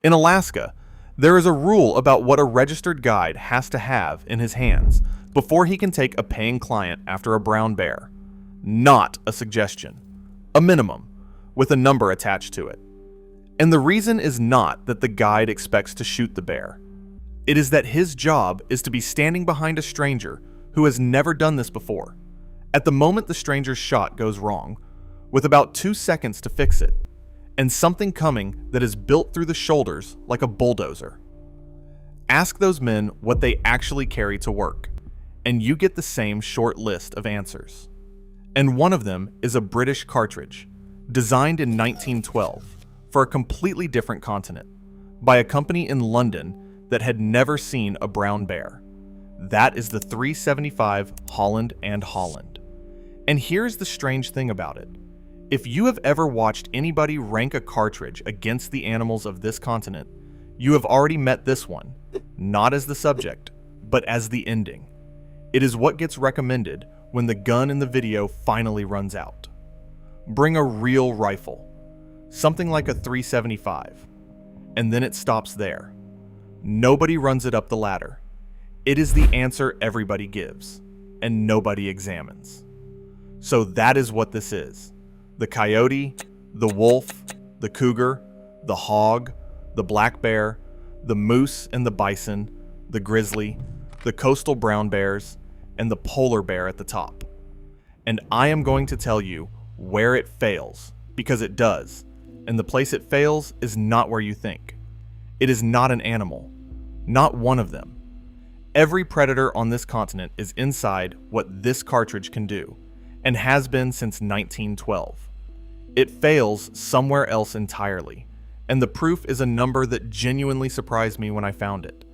In Alaska, there is a rule about what a registered guide has to have in his hands before he can take a paying client after a brown bear. Not a suggestion. A minimum, with a number attached to it. And the reason is not that the guide expects to shoot the bear. It is that his job is to be standing behind a stranger who has never done this before. At the moment the stranger's shot goes wrong, with about 2 seconds to fix it, and something coming that is built through the shoulders like a bulldozer. Ask those men what they actually carry to work, and you get the same short list of answers. And one of them is a British cartridge, designed in 1912 for a completely different continent, by a company in London that had never seen a brown bear. That is the 375 Holland and Holland. And here's the strange thing about it. If you have ever watched anybody rank a cartridge against the animals of this continent, you have already met this one, not as the subject, but as the ending. It is what gets recommended when the gun in the video finally runs out. Bring a real rifle, something like a 375, and then it stops there. Nobody runs it up the ladder. It is the answer everybody gives, and nobody examines. So that is what this is. The coyote, the wolf, the cougar, the hog, the black bear, the moose and the bison, the grizzly, the coastal brown bears, and the polar bear at the top. And I am going to tell you where it fails, because it does, and the place it fails is not where you think. It is not an animal, not one of them. Every predator on this continent is inside what this cartridge can do, and has been since 1912. It fails somewhere else entirely, and the proof is a number that genuinely surprised me when I found it.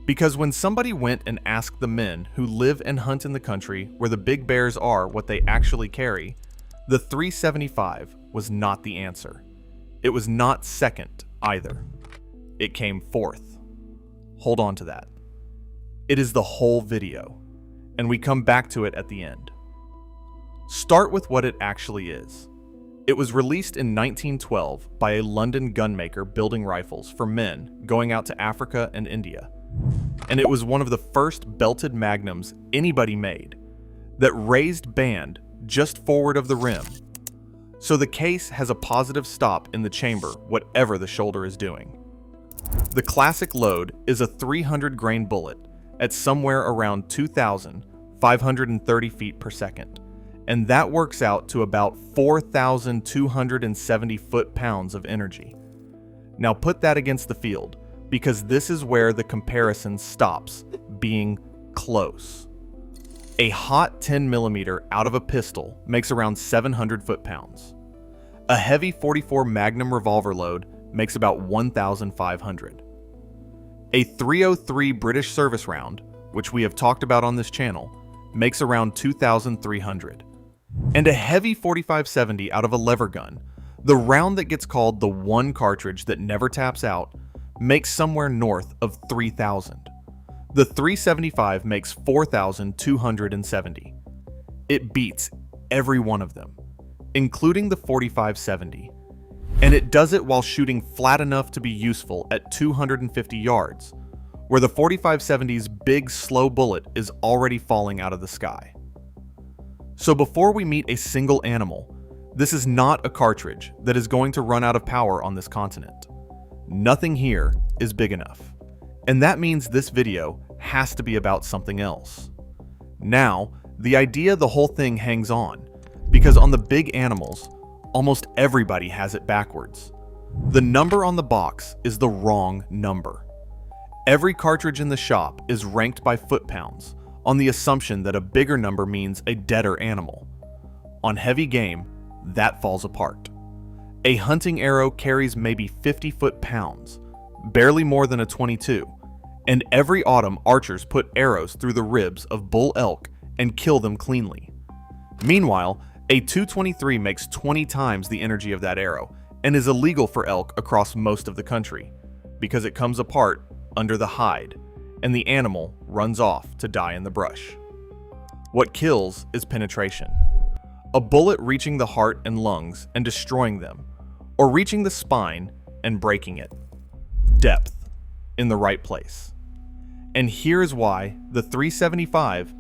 Because when somebody went and asked the men who live and hunt in the country where the big bears are what they actually carry, the 375 was not the answer. It was not second either. It came fourth. Hold on to that. It is the whole video, and we come back to it at the end. Start with what it actually is. It was released in 1912 by a London gunmaker building rifles for men going out to Africa and India. And it was one of the first belted magnums anybody made that raised band just forward of the rim. So the case has a positive stop in the chamber, whatever the shoulder is doing. The classic load is a 300 grain bullet at somewhere around 2,530 feet per second. And that works out to about 4,270 foot-pounds of energy. Now put that against the field, because this is where the comparison stops being close. A hot 10mm out of a pistol makes around 700 foot-pounds. A heavy .44 Magnum revolver load makes about 1,500. A .303 British service round, which we have talked about on this channel, makes around 2,300. And a heavy .45-70 out of a lever gun, the round that gets called the one cartridge that never taps out, makes somewhere north of 3,000. The 375 makes 4,270. It beats every one of them, including the .45-70. And it does it while shooting flat enough to be useful at 250 yards, where the .45-70's big slow bullet is already falling out of the sky. So before we meet a single animal, this is not a cartridge that is going to run out of power on this continent. Nothing here is big enough. And that means this video has to be about something else. Now, the idea the whole thing hangs on, because on the big animals, almost everybody has it backwards. The number on the box is the wrong number. Every cartridge in the shop is ranked by foot-pounds, on the assumption that a bigger number means a deader animal. On heavy game, that falls apart. A hunting arrow carries maybe 50 foot-pounds, barely more than a .22, and every autumn archers put arrows through the ribs of bull elk and kill them cleanly. Meanwhile, a .223 makes 20 times the energy of that arrow and is illegal for elk across most of the country, because it comes apart under the hide, and the animal runs off to die in the brush. What kills is penetration. A bullet reaching the heart and lungs and destroying them, or reaching the spine and breaking it. depth in the right place. And here's why the 375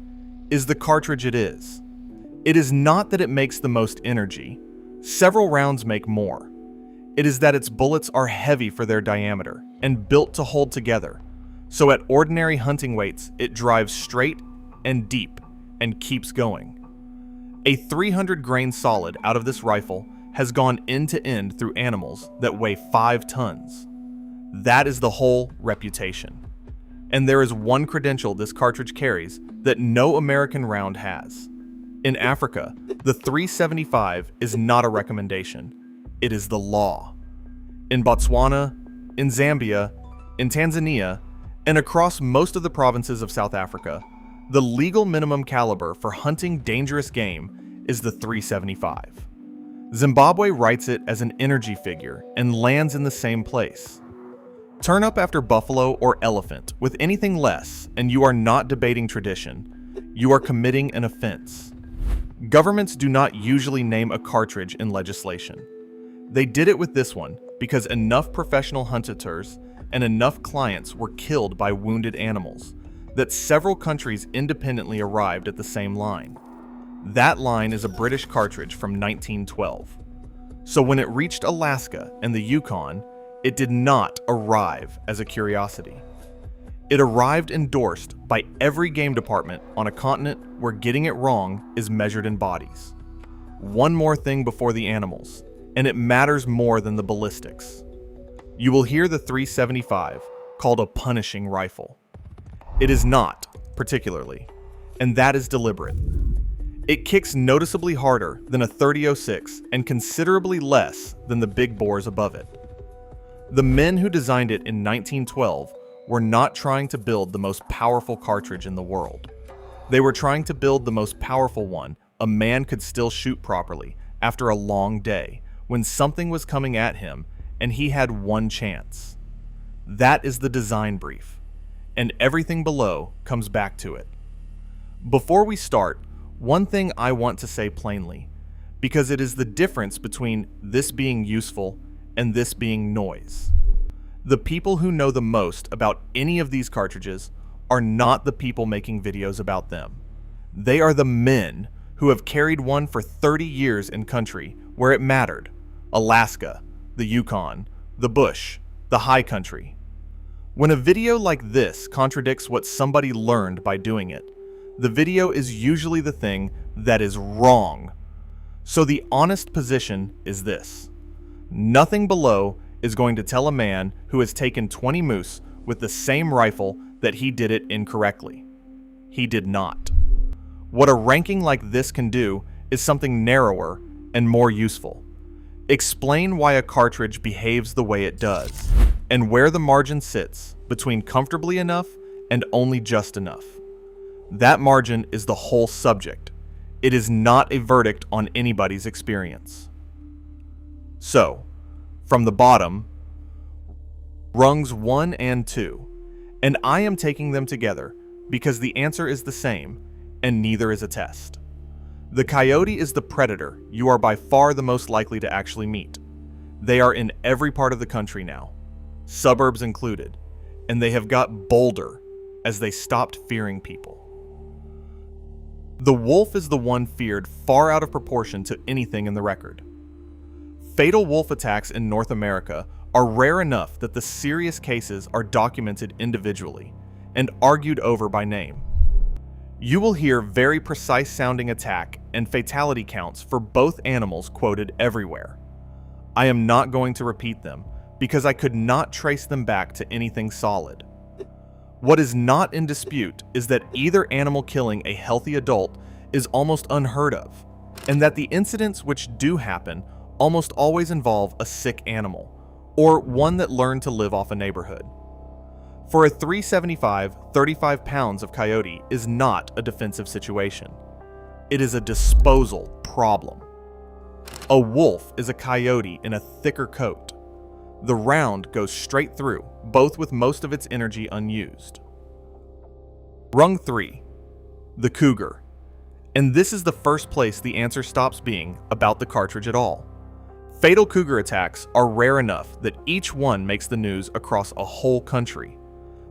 is the cartridge it is. It is not that it makes the most energy. Several rounds make more. It is that its bullets are heavy for their diameter and built to hold together. So at ordinary hunting weights, it drives straight and deep and keeps going. A 300 grain solid out of this rifle has gone end to end through animals that weigh 5 tons. That is the whole reputation. And there is one credential this cartridge carries that no American round has. In Africa, the 375 is not a recommendation. It is the law. In Botswana, in Zambia, in Tanzania, and across most of the provinces of South Africa, the legal minimum caliber for hunting dangerous game is the 375. Zimbabwe writes it as an energy figure and lands in the same place. Turn up after buffalo or elephant with anything less, and you are not debating tradition. You are committing an offense. Governments do not usually name a cartridge in legislation. They did it with this one because enough professional hunters and enough clients were killed by wounded animals that several countries independently arrived at the same line. That line is a British cartridge from 1912. So when it reached Alaska and the Yukon, it did not arrive as a curiosity. It arrived endorsed by every game department on a continent where getting it wrong is measured in bodies. One more thing before the animals, and it matters more than the ballistics. You will hear the 375 called a punishing rifle. It is not, particularly, and that is deliberate. It kicks noticeably harder than a 30-06 and considerably less than the big bores above it. The men who designed it in 1912 were not trying to build the most powerful cartridge in the world. They were trying to build the most powerful one a man could still shoot properly after a long day when something was coming at him and he had one chance. That is the design brief, and everything below comes back to it. Before we start, one thing I want to say plainly, because it is the difference between this being useful and this being noise. The people who know the most about any of these cartridges are not the people making videos about them. They are the men who have carried one for 30 years in country where it mattered. Alaska, the Yukon, the bush, the high country. When a video like this contradicts what somebody learned by doing it, the video is usually the thing that is wrong. So the honest position is this. Nothing below is going to tell a man who has taken 20 moose with the same rifle that he did it incorrectly. He did not. What a ranking like this can do is something narrower and more useful. Explain why a cartridge behaves the way it does, and where the margin sits between comfortably enough and only just enough. That margin is the whole subject. It is not a verdict on anybody's experience. So, from the bottom, rungs 1 and 2, and I am taking them together because the answer is the same, and neither is a test. The coyote is the predator you are by far the most likely to actually meet. They are in every part of the country now, suburbs included, and they have got bolder as they stopped fearing people. The wolf is the one feared far out of proportion to anything in the record. Fatal wolf attacks in North America are rare enough that the serious cases are documented individually and argued over by name. You will hear very precise sounding attack and fatality counts for both animals quoted everywhere. I am not going to repeat them because I could not trace them back to anything solid. What is not in dispute is that either animal killing a healthy adult is almost unheard of, and that the incidents which do happen almost always involve a sick animal, or one that learned to live off a neighborhood. For a 375, 35 pounds of coyote is not a defensive situation. It is a disposal problem. A wolf is a coyote in a thicker coat. The round goes straight through, both with most of its energy unused. Rung 3, the cougar. And this is the first place the answer stops being about the cartridge at all. Fatal cougar attacks are rare enough that each one makes the news across a whole country.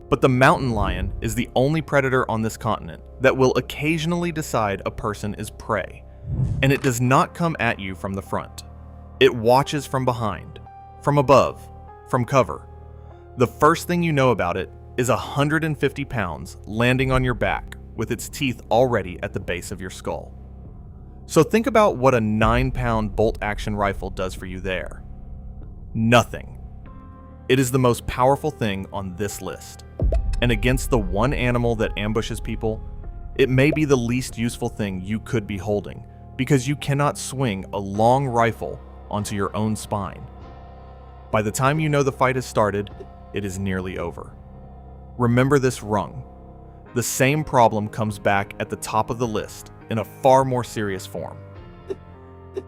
But the mountain lion is the only predator on this continent that will occasionally decide a person is prey. And it does not come at you from the front. It watches from behind, from above, from cover. The first thing you know about it is 150 pounds landing on your back with its teeth already at the base of your skull. So think about what a 9-pound bolt-action rifle does for you there. Nothing. It is the most powerful thing on this list. And against the one animal that ambushes people, it may be the least useful thing you could be holding, because you cannot swing a long rifle onto your own spine. By the time you know the fight has started, it is nearly over. Remember this rung. The same problem comes back at the top of the list in a far more serious form.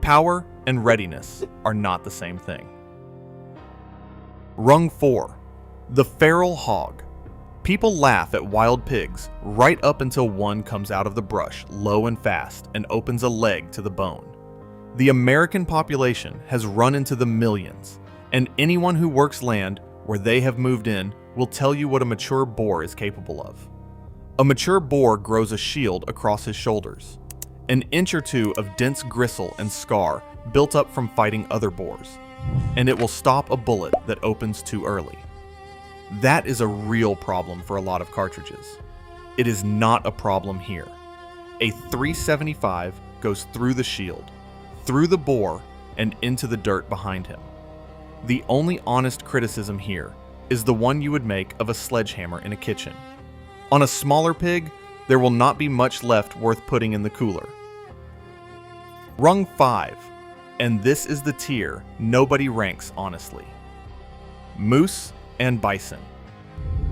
Power and readiness are not the same thing. Rung 4. The feral hog. People laugh at wild pigs right up until one comes out of the brush low and fast and opens a leg to the bone. The American population has run into the millions, and anyone who works land where they have moved in will tell you what a mature boar is capable of. A mature boar grows a shield across his shoulders, an inch or two of dense gristle and scar built up from fighting other boars, and it will stop a bullet that opens too early. That is a real problem for a lot of cartridges. It is not a problem here. A .375 goes through the shield, through the boar, and into the dirt behind him. The only honest criticism here is the one you would make of a sledgehammer in a kitchen. On a smaller pig, there will not be much left worth putting in the cooler. Rung 5, and this is the tier nobody ranks honestly. Moose and bison.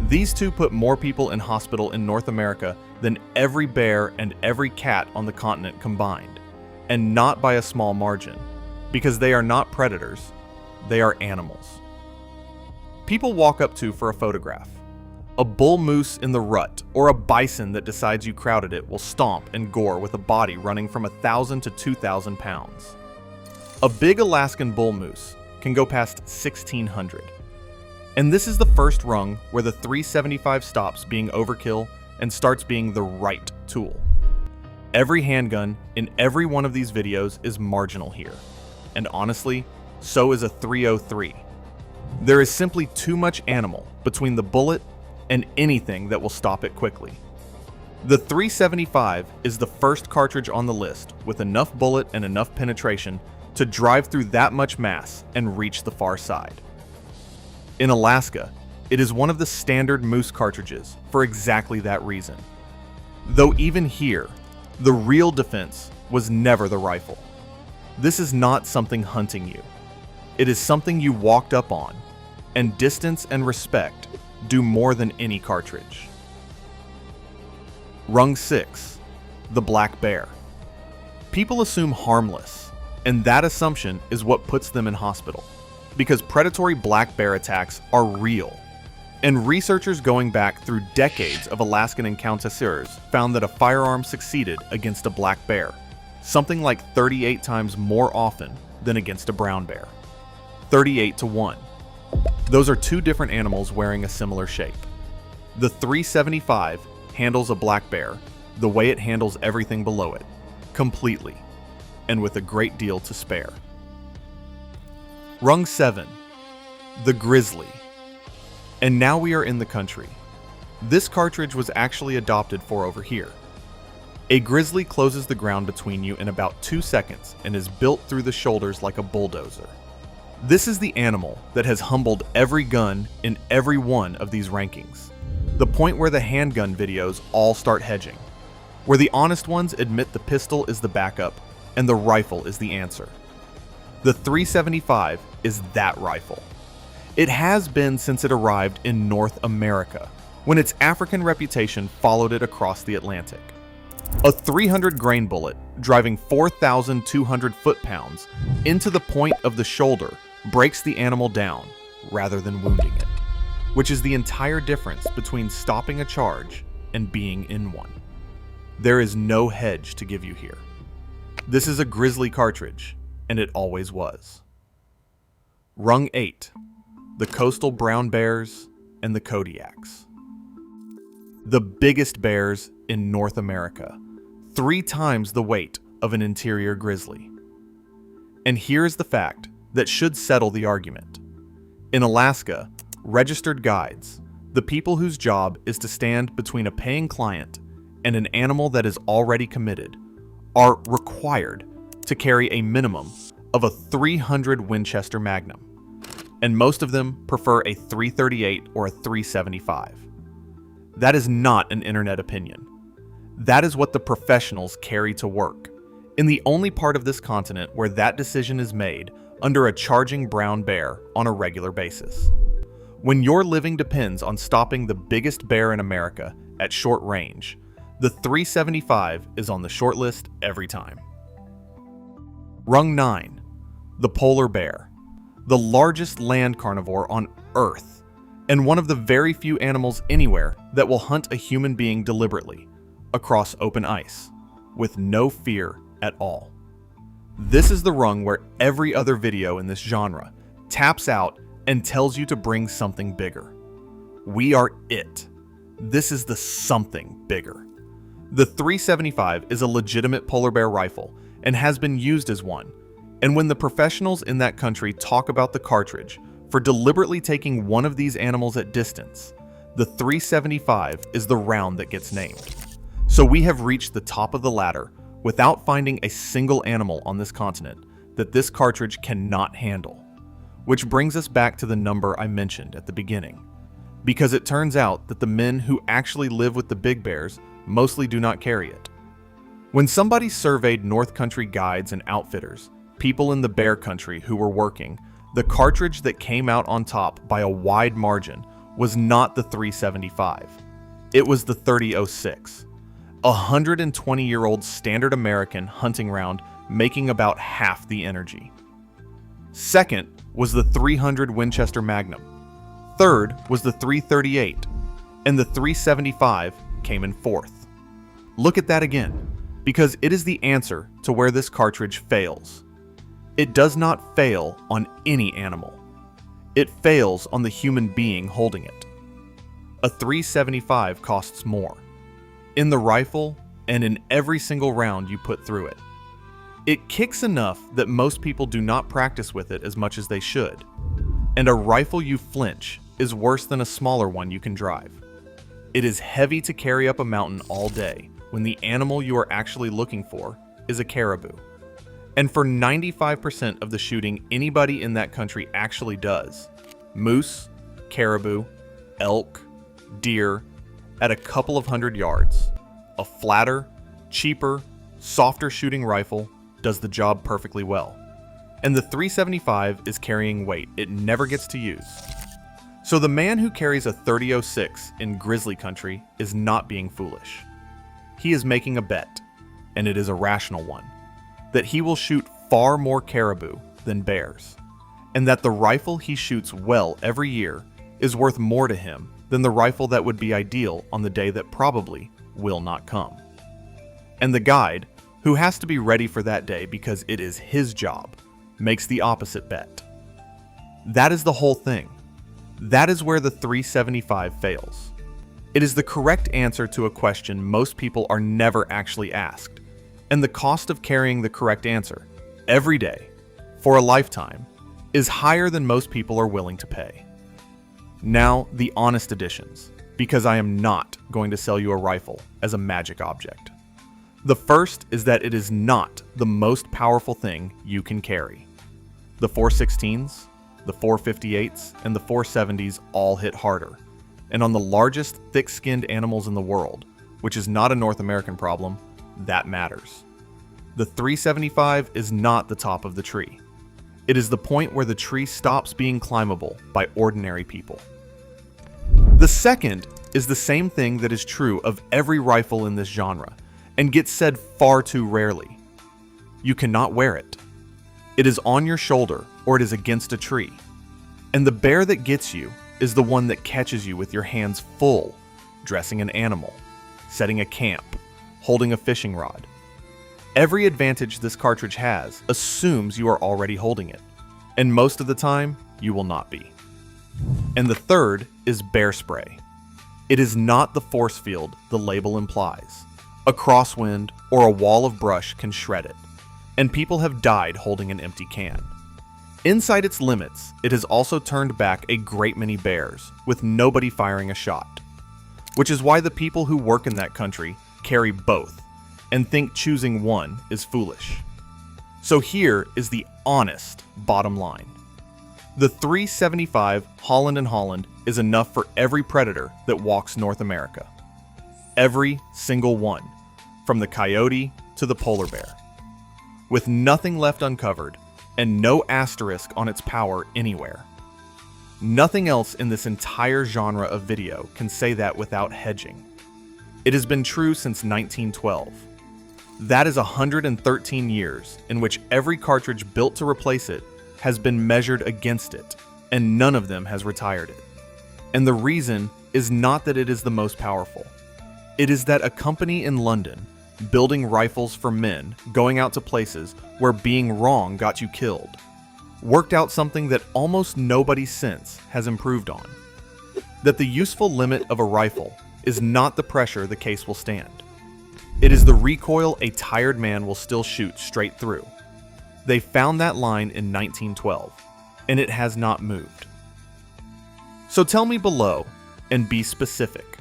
These two put more people in hospital in North America than every bear and every cat on the continent combined, and not by a small margin, because they are not predators, they are animals. People walk up to for a photograph. A bull moose in the rut or a bison that decides you crowded it will stomp and gore with a body running from 1,000 to 2,000 pounds. A big Alaskan bull moose can go past 1,600. And this is the first rung where the .375 stops being overkill and starts being the right tool. Every handgun in every one of these videos is marginal here. And honestly, so is a .303. There is simply too much animal between the bullet and anything that will stop it quickly. The .375 is the first cartridge on the list with enough bullet and enough penetration to drive through that much mass and reach the far side. In Alaska, it is one of the standard moose cartridges for exactly that reason. Though even here, the real defense was never the rifle. This is not something hunting you. It is something you walked up on, and distance and respect do more than any cartridge. Rung 6, the black bear. People assume harmless, and that assumption is what puts them in hospital, because predatory black bear attacks are real. And researchers going back through decades of Alaskan encounters found that a firearm succeeded against a black bear, something like 38 times more often than against a brown bear. 38 to 1. Those are two different animals wearing a similar shape. The .375 handles a black bear the way it handles everything below it, completely, and with a great deal to spare. Rung 7, the grizzly. And now we are in the country. This cartridge was actually adopted for over here. A grizzly closes the ground between you in about 2 seconds and is built through the shoulders like a bulldozer. This is the animal that has humbled every gun in every one of these rankings. The point where the handgun videos all start hedging, where the honest ones admit the pistol is the backup and the rifle is the answer. The .375 is that rifle. It has been since it arrived in North America, when its African reputation followed it across the Atlantic. A 300 grain bullet driving 4,200 foot-pounds into the point of the shoulder breaks the animal down rather than wounding it, which is the entire difference between stopping a charge and being in one. There is no hedge to give you here. This is a grizzly cartridge, and it always was. Rung 8. The coastal brown bears and the Kodiaks. The biggest bears in North America, 3 times the weight of an interior grizzly. And here is the fact that should settle the argument. In Alaska, registered guides, the people whose job is to stand between a paying client and an animal that is already committed, are required to carry a minimum of a 300 Winchester Magnum, and most of them prefer a 338 or a 375. That is not an internet opinion. That is what the professionals carry to work, in the only part of this continent where that decision is made under a charging brown bear on a regular basis. When your living depends on stopping the biggest bear in America at short range, the 375 is on the short list every time. Rung 9. The polar bear, the largest land carnivore on Earth, and one of the very few animals anywhere that will hunt a human being deliberately, across open ice, with no fear at all. This is the rung where every other video in this genre taps out and tells you to bring something bigger. We are it. This is the something bigger. The 375 is a legitimate polar bear rifle and has been used as one. And when the professionals in that country talk about the cartridge for deliberately taking one of these animals at distance, the 375 is the round that gets named. So we have reached the top of the ladder without finding a single animal on this continent that this cartridge cannot handle. Which brings us back to the number I mentioned at the beginning. Because it turns out that the men who actually live with the big bears mostly do not carry it. When somebody surveyed North Country guides and outfitters, people in the bear country who were working, the cartridge that came out on top by a wide margin was not the 375. It was the 3006, a 120-year-old standard American hunting round making about half the energy. Second was the 300 Winchester Magnum. Third was the 338, and the 375 came in fourth. Look at that again, because it is the answer to where this cartridge fails. It does not fail on any animal. It fails on the human being holding it. A 375 costs more, in the rifle and in every single round you put through it. It kicks enough that most people do not practice with it as much as they should, and a rifle you flinch is worse than a smaller one you can drive. It is heavy to carry up a mountain all day when the animal you are actually looking for is a caribou. And for 95% of the shooting anybody in that country actually does, moose, caribou, elk, deer, at a couple of 100 yards, a flatter, cheaper, softer shooting rifle does the job perfectly well. And the 375 is carrying weight it never gets to use. So the man who carries a 3006 in grizzly country is not being foolish. He is making a bet, and it is a rational one, that he will shoot far more caribou than bears, and that the rifle he shoots well every year is worth more to him than the rifle that would be ideal on the day that probably will not come. And the guide, who has to be ready for that day because it is his job, makes the opposite bet. That is the whole thing. That is where the 375 fails. It is the correct answer to a question most people are never actually asked, and the cost of carrying the correct answer, every day, for a lifetime, is higher than most people are willing to pay. Now, the honest additions, because I am not going to sell you a rifle as a magic object. The first is that it is not the most powerful thing you can carry. The 416s, the 458s, and the 470s all hit harder, and on the largest thick-skinned animals in the world, which is not a North American problem, that matters. The 375 is not the top of the tree. It is the point where the tree stops being climbable by ordinary people. The second is the same thing that is true of every rifle in this genre, and gets said far too rarely. You cannot wear it. It is on your shoulder or it is against a tree. And the bear that gets you is the one that catches you with your hands full, dressing an animal, setting a camp, holding a fishing rod. Every advantage this cartridge has assumes you are already holding it, and most of the time, you will not be. And the third is bear spray. It is not the force field the label implies. A crosswind or a wall of brush can shred it, and people have died holding an empty can. Inside its limits, it has also turned back a great many bears, with nobody firing a shot. Which is why the people who work in that country carry both, and think choosing one is foolish. So here is the honest bottom line. The .375 Holland & Holland is enough for every predator that walks North America. Every single one, from the coyote to the polar bear. With nothing left uncovered, and no asterisk on its power anywhere. Nothing else in this entire genre of video can say that without hedging. It has been true since 1912. That is 113 years in which every cartridge built to replace it has been measured against it, and none of them has retired it. And the reason is not that it is the most powerful. It is that a company in London, building rifles for men going out to places where being wrong got you killed, worked out something that almost nobody since has improved on. That the useful limit of a rifle is not the pressure the case will stand. It is the recoil a tired man will still shoot straight through. They found that line in 1912, and it has not moved. So tell me below, and be specific.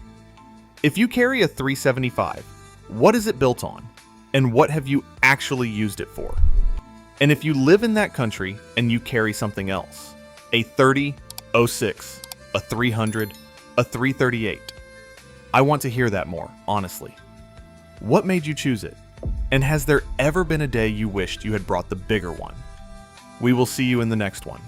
If you carry a .375, what is it built on, and what have you actually used it for? And if you live in that country and you carry something else, a .30, .06, a .300, a .338, I want to hear that more, honestly. What made you choose it? And has there ever been a day you wished you had brought the bigger one? We will see you in the next one.